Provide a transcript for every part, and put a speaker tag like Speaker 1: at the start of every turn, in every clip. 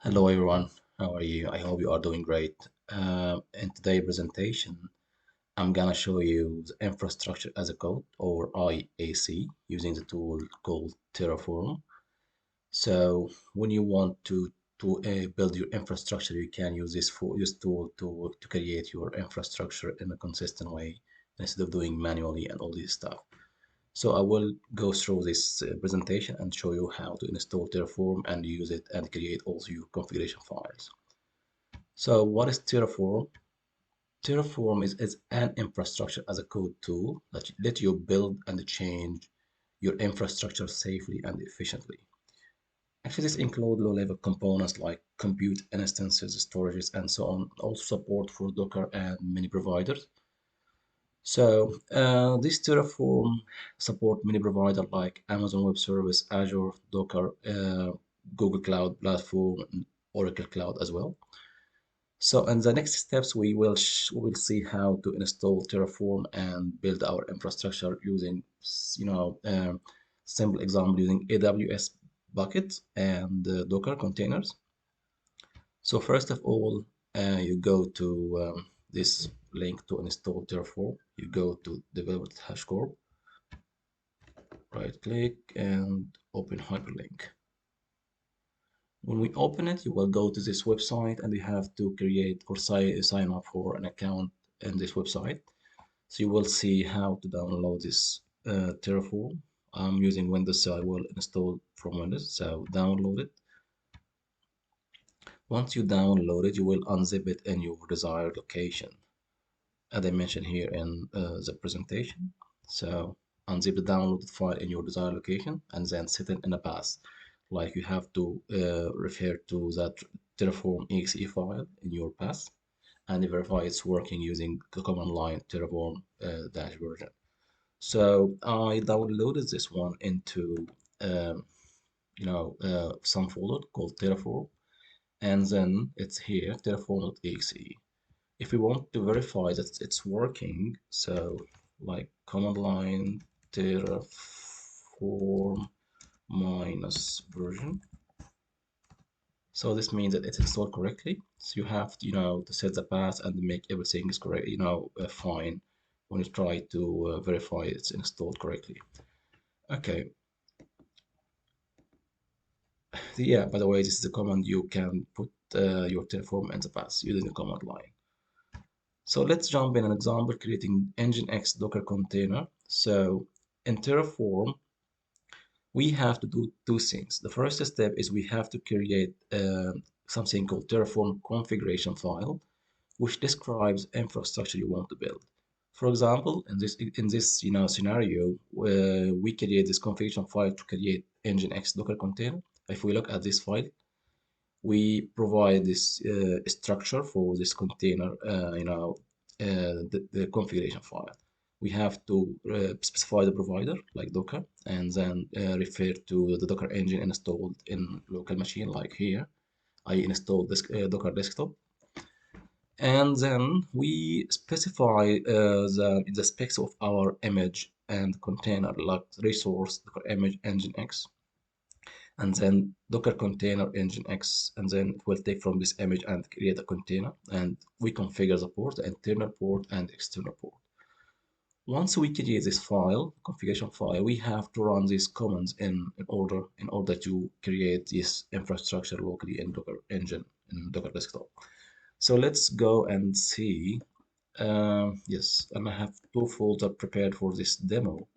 Speaker 1: Hello everyone, how are you? I hope you are doing great. In today's presentation, I'm gonna show you the infrastructure as a code or IaC using the tool called Terraform. So when you want to build your infrastructure, you can use this tool to create your infrastructure in a consistent way instead of doing manually and all this stuff. So I will go through this presentation and show you how to install Terraform and use it and create also your configuration files. So what is Terraform? Terraform is an infrastructure as a code tool that let you build and change your infrastructure safely and efficiently. Actually, this includes low-level components like compute instances, storages, and so on. Also support for Docker and many providers. So this Terraform support many providers like Amazon Web Service, Azure, Docker, Google Cloud Platform, and Oracle Cloud as well. So in the next steps, we will see how to install Terraform and build our infrastructure using, simple example using AWS Bucket and Docker containers. So first of all, you go to this link to install Terraform. You go to Development HashiCorp, right click and open hyperlink. When we open it, you will go to this website and you have to create or sign up for an account in this website. So you will see how to download this Terraform. I'm using Windows, so I will install from Windows. So download it. Once you download it, you will unzip it in your desired location, as I mentioned here in the presentation. So unzip the downloaded file in your desired location and then set it in a path. Like you have to refer to that Terraform exe file in your path and verify it's working using the command line Terraform dash version. So I downloaded this one into um, some folder called Terraform, and then it's here terraform.exe. If we want to verify that it's working, so like command line terraform minus version. So this means that it's installed correctly. So you have to, to set the path and make everything is correct, fine when you try to verify it's installed correctly. Okay. Yeah, by the way, this is the command you can put your Terraform in the path using the command line. So let's jump in an example creating Nginx Docker container. So in Terraform, we have to do two things. The first step is we have to create something called Terraform configuration file, which describes infrastructure you want to build. For example, in this scenario, we create this configuration file to create Nginx Docker container. If we look at this file, we provide this structure for this container, the configuration file. We have to specify the provider like Docker and then refer to the Docker engine installed in local machine like here. I installed this Docker desktop. And then we specify the specs of our image and container like resource, Docker image, Nginx, and then Docker container Nginx, and then it will take from this image and create a container, and we configure the port, the internal port and external port. Once we create this file, configuration file, we have to run these commands in order to create this infrastructure locally in Docker engine in Docker desktop. So let's go and see. Yes, and I have two folders prepared for this demo.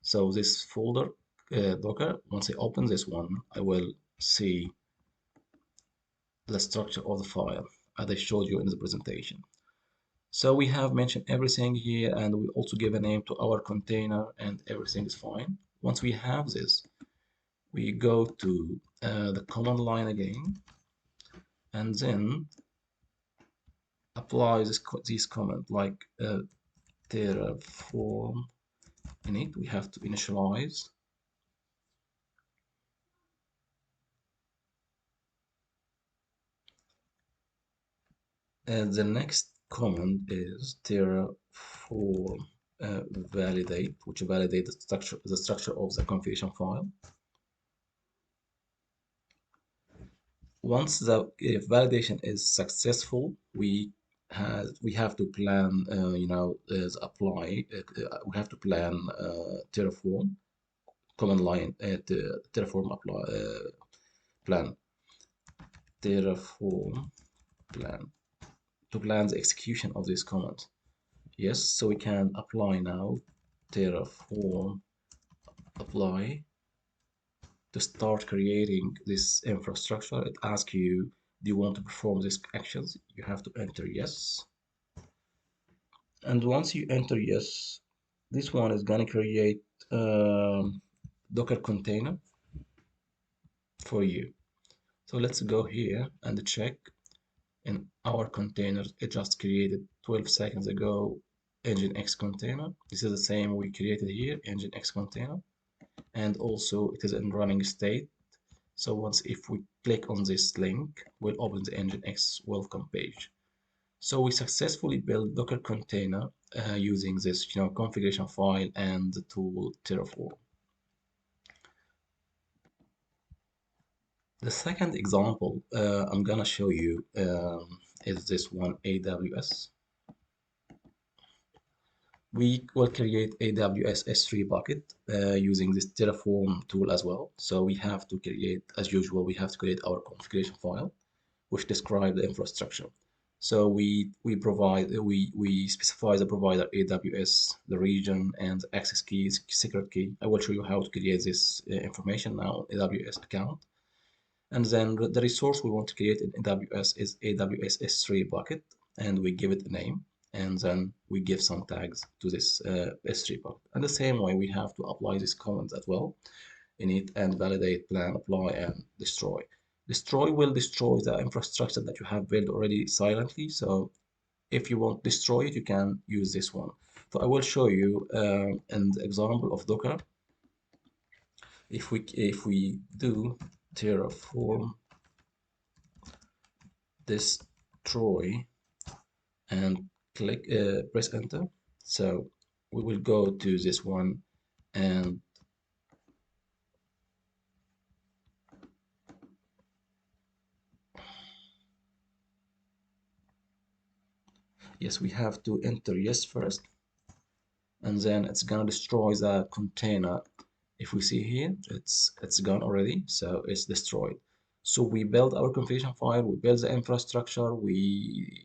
Speaker 1: So this folder, Docker, once I open this one, I will see the structure of the file as I showed you in the presentation. So we have mentioned everything here, and we also give a name to our container, and everything is fine. Once we have this, we go to the command line again, and then apply this command like terraform init. We have to initialize. And the next command is terraform validate, which validates the structure of the configuration file. Once the validation is successful, we have to plan, is apply. We have to plan Terraform command line at Terraform apply plan Terraform plan to plan the execution of this command. Yes, so we can apply now Terraform apply to start creating this infrastructure. It asks you, do you want to perform these actions? You have to enter yes. And once you enter yes, this one is gonna create Docker container for you. So let's go here and check in our containers. It just created 12 seconds ago Nginx container. This is the same we created here, Nginx container. And also it is in running state. So once if we click on this link, we'll open the Nginx welcome page. So we successfully built Docker container using this configuration file and the tool Terraform. The second example I'm gonna show you is this one, AWS. We will create AWS S3 Bucket using this Terraform tool as well. So we have to create, as usual, we have to create our configuration file, which describe the infrastructure. So we specify the provider AWS, the region, and the access keys, secret key. I will show you how to create this information now on AWS account. And then the resource we want to create in AWS is AWS S3 Bucket, and we give it a name, and then we give some tags to this S3 bucket. And the same way, we have to apply these commands as well in it and validate, plan, apply, and destroy. Destroy will destroy the infrastructure that you have built already silently. So if you want to destroy it, you can use this one. So I will show you an example of Docker. If we do Terraform destroy and click press enter, so we will go to this one, and yes, we have to enter yes first, and then it's gonna destroy the container. If we see here, it's gone already, so it's destroyed. So we build our configuration file, we build the infrastructure, we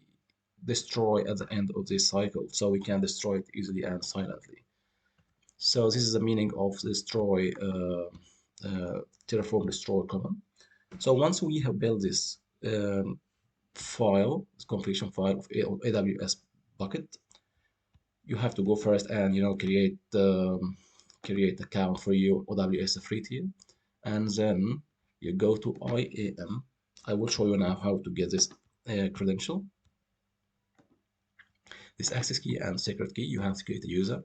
Speaker 1: destroy at the end of this cycle, so we can destroy it easily and silently. So this is the meaning of destroy Terraform destroy command. So once we have built this file, this configuration file of AWS bucket, you have to go first and create account for your AWS free tier, and then you go to IAM. I will show you now how to get this credential, this access key and secret key. You have to create a user.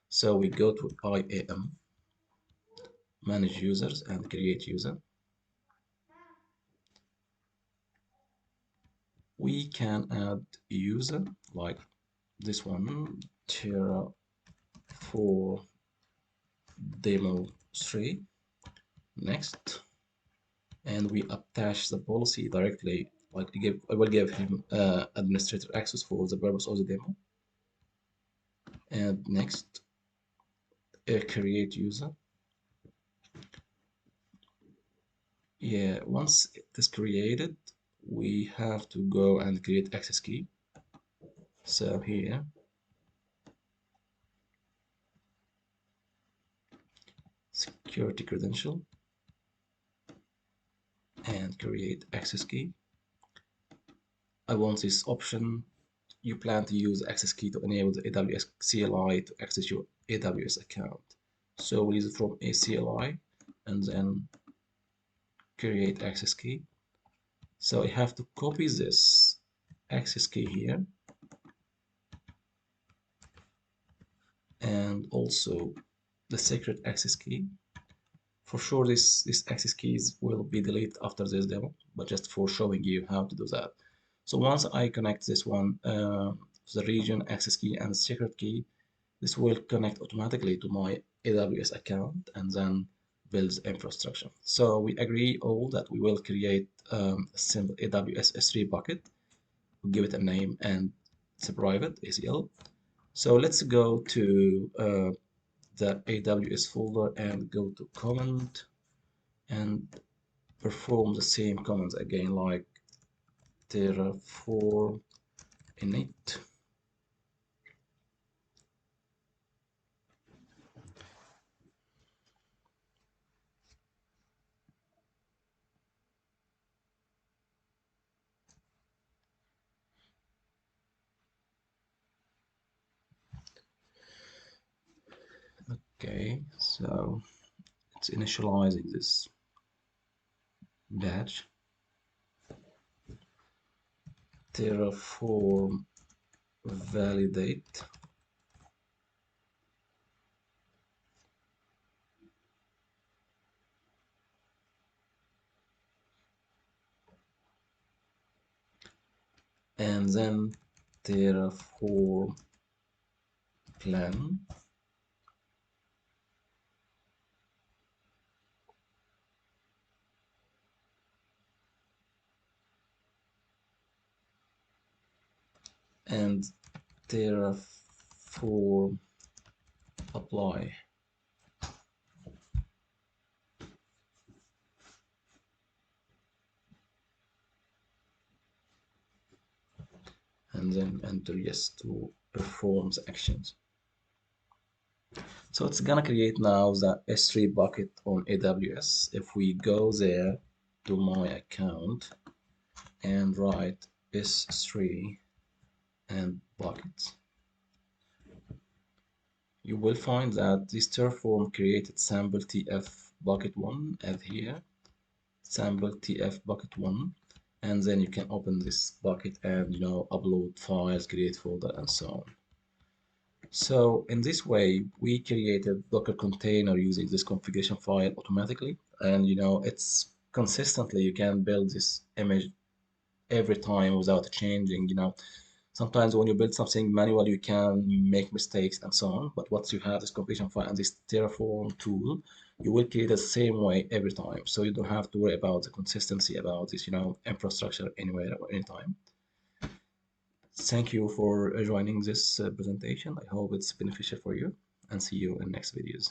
Speaker 1: So we go to IAM, manage users, and create user. We can add a user like this one, Terraform demo 3. Next, and we attach the policy directly. Like I will give him administrator access for the purpose of the demo. And next, create user. Yeah, once it is created, we have to go and create access key. So here, security credential, and create access key. I want this option. You plan to use access key to enable the AWS CLI to access your AWS account. So we use it from a CLI and then create access key. So I have to copy this access key here, and also the secret access key. For sure, this access keys will be deleted after this demo, but just for showing you how to do that. So once I connect this one, the region access key and secret key, this will connect automatically to my AWS account, and then builds infrastructure. So we agree all that we will create a simple AWS S3 bucket. We'll give it a name and it's a private ACL. So let's go to the AWS folder and go to command and perform the same commands again, like Terraform init. Okay, so it's initializing this batch. Terraform validate. And then Terraform plan. And Terraform apply. And then enter yes to perform the actions. So it's gonna create now the S3 bucket on AWS. If we go there to my account and write S3 and buckets, you will find that this Terraform created sample TF bucket 1 add here, sample TF bucket 1, and then you can open this bucket and upload files, create folder, and so on. So in this way, we created Docker container using this configuration file automatically, and it's consistently you can build this image every time without changing. Sometimes when you build something manually, you can make mistakes and so on. But once you have this configuration file and this Terraform tool, you will create the same way every time. So you don't have to worry about the consistency about this, infrastructure anywhere or anytime. Thank you for joining this presentation. I hope it's beneficial for you and see you in next videos.